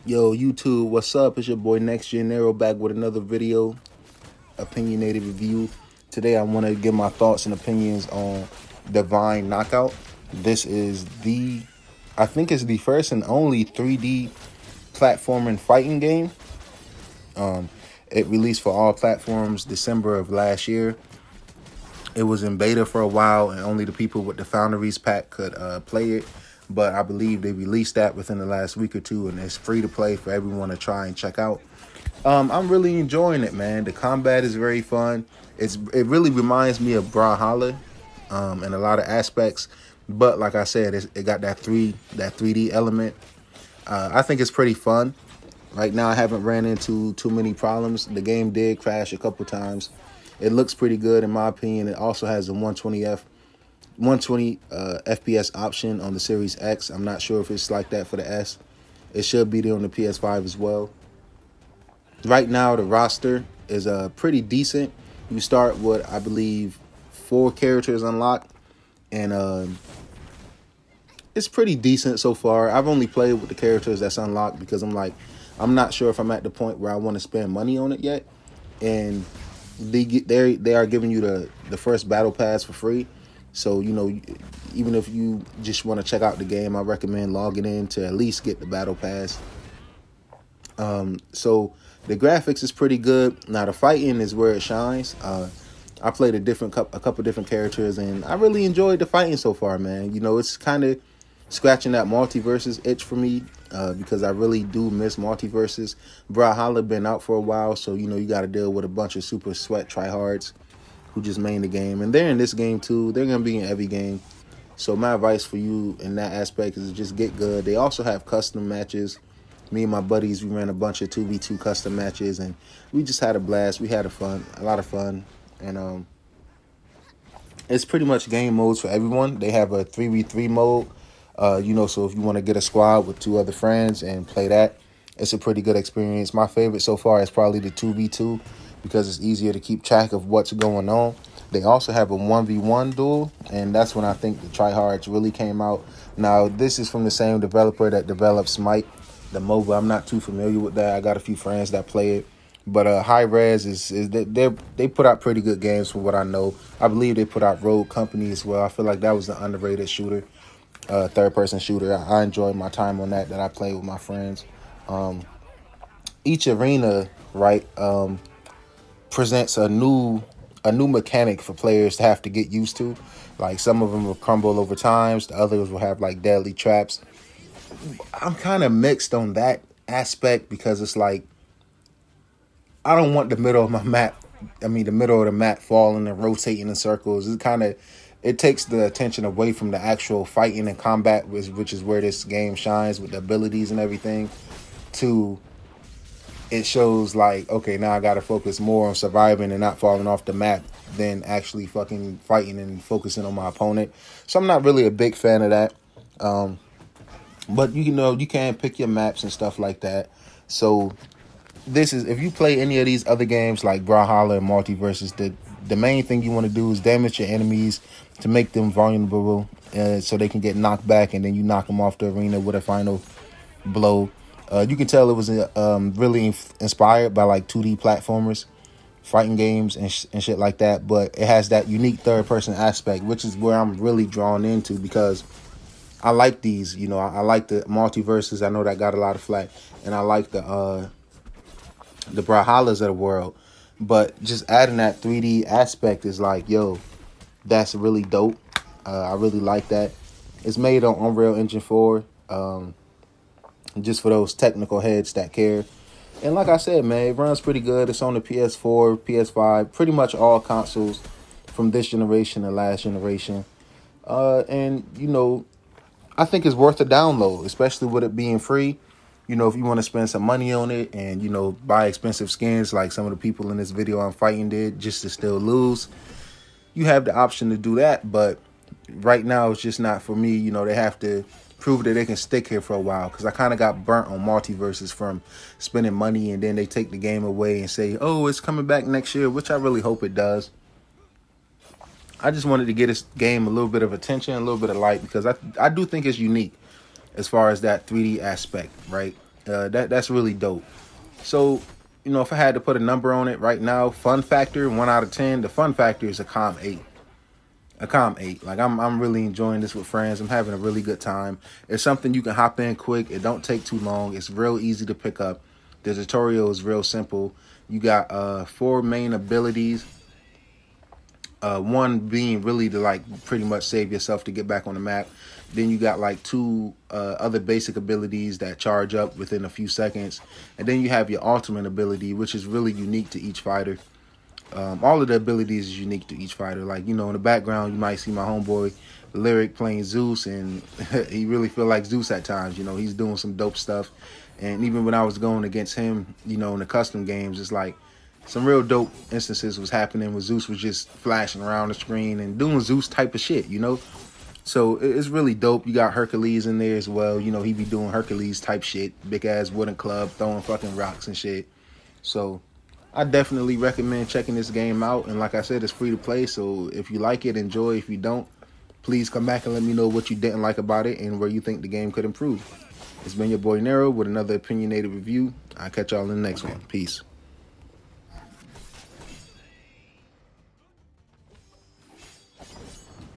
Yo, YouTube, what's up? It's your boy Next Gen Nero back with another video, opinionated review. Today I want to give my thoughts and opinions on Divine Knockout. This is I think it's the first and only 3D platforming fighting game. It released for all platforms December of last year. It was in beta for a while, and only the people with the Foundries pack could play it. But I believe they released that within the last week or two, and it's free to play for everyone to try and check out. I'm really enjoying it, man. The combat is very fun. It really reminds me of Brawlhalla in a lot of aspects. But like I said, it got that 3D element. I think it's pretty fun. Right now, I haven't ran into too many problems. The game did crash a couple times. It looks pretty good in my opinion. It also has a 120 FPS option on the Series X. I'm not sure if it's like that for the S. It should be there on the PS5 as well. Right now, the roster is pretty decent. You start with, I believe, 4 characters unlocked, and it's pretty decent so far. I've only played with the characters that's unlocked because I'm not sure if I'm at the point where I want to spend money on it yet. And they are giving you the first battle pass for free. So, you know, even if you just want to check out the game, I recommend logging in to at least get the battle pass. So the graphics is pretty good. Now the fighting is where it shines. I played a couple different characters, and I really enjoyed the fighting so far, man. You know, it's kind of scratching that multiverses itch for me because I really do miss multiverses. Brawlhalla been out for a while, so, you know, you got to deal with a bunch of super sweat tryhards who just main the game. And they're in this game too. They're going to be in every game. So my advice for you in that aspect is just get good. They also have custom matches. Me and my buddies, we ran a bunch of 2v2 custom matches, and we just had a blast. We had a lot of fun. And it's pretty much game modes for everyone. They have a 3v3 mode. You know, so if you want to get a squad with 2 other friends and play that, it's a pretty good experience. My favorite so far is probably the 2v2 because it's easier to keep track of what's going on. They also have a 1v1 duel, and that's when I think the tryhards really came out. Now, this is from the same developer that developed Smite, the MOBA. I'm not too familiar with that. I got a few friends that play it. But Hi-Rez they put out pretty good games from what I know. I believe they put out Rogue Company as well. I feel like that was an underrated shooter. Third-person shooter. I enjoyed my time on that I played with my friends. Each arena, right, presents a new mechanic for players to have to get used to. Like, some of them will crumble over times. The others will have, like, deadly traps. I'm kind of mixed on that aspect because it's like, I don't want the middle of the map falling and rotating in circles. It takes the attention away from the actual fighting and combat, which is where this game shines with the abilities and everything. It shows like, okay, now I got to focus more on surviving and not falling off the map than actually fucking fighting and focusing on my opponent. So I'm not really a big fan of that. But you know, you can pick your maps and stuff like that. So if you play any of these other games like Brawlhalla and Multiverses, the main thing you want to do is damage your enemies to make them vulnerable so they can get knocked back, and then you knock them off the arena with a final blow. You can tell it was really inspired by like 2D platformers, fighting games, and shit like that. But it has that unique third-person aspect, which is where I'm really drawn into because I like these. You know, I like the Multiverses. I know that got a lot of flack, and I like the Brawlhallas of the world. But just adding that 3D aspect is like, yo, that's really dope. I really like that. It's made on Unreal Engine 4. Just for those technical heads that care. And like I said, man, it runs pretty good. It's on the PS4, PS5, pretty much all consoles from this generation and last generation. And, you know, I think it's worth a download, especially with it being free. You know, if you want to spend some money on it and, you know, buy expensive skins like some of the people in this video I'm fighting did just to still lose, you have the option to do that. But right now, it's just not for me. You know, they have to prove that they can stick here for a while because I kind of got burnt on Multiverses from spending money and then they take the game away and say, oh, it's coming back next year, which I really hope it does. I just wanted to get this game a little bit of attention, a little bit of light, because I do think it's unique as far as that 3D aspect, right? That's really dope. So, you know, if I had to put a number on it right now, fun factor, 1 out of 10, the fun factor is a calm 8. A calm 8. Like, I'm really enjoying this with friends. I'm having a really good time. It's something you can hop in quick. It don't take too long. It's real easy to pick up. The tutorial is real simple. You got 4 main abilities. One being really to like pretty much save yourself to get back on the map. Then you got like 2 other basic abilities that charge up within a few seconds. And then you have your ultimate ability, which is really unique to each fighter. All of the abilities is unique to each fighter. Like, you know, in the background, you might see my homeboy Lyric playing Zeus, and he really feel like Zeus at times. You know, he's doing some dope stuff. And even when I was going against him, you know, in the custom games, it's like some real dope instances was happening where Zeus was just flashing around the screen and doing Zeus type of shit, you know? So it's really dope. You got Hercules in there as well. You know, he be doing Hercules type shit. Big ass wooden club, throwing fucking rocks and shit. So I definitely recommend checking this game out. And like I said, it's free to play. So if you like it, enjoy. If you don't, please come back and let me know what you didn't like about it and where you think the game could improve. It's been your boy Nero with another opinionated review. I'll catch y'all in the next one. Peace.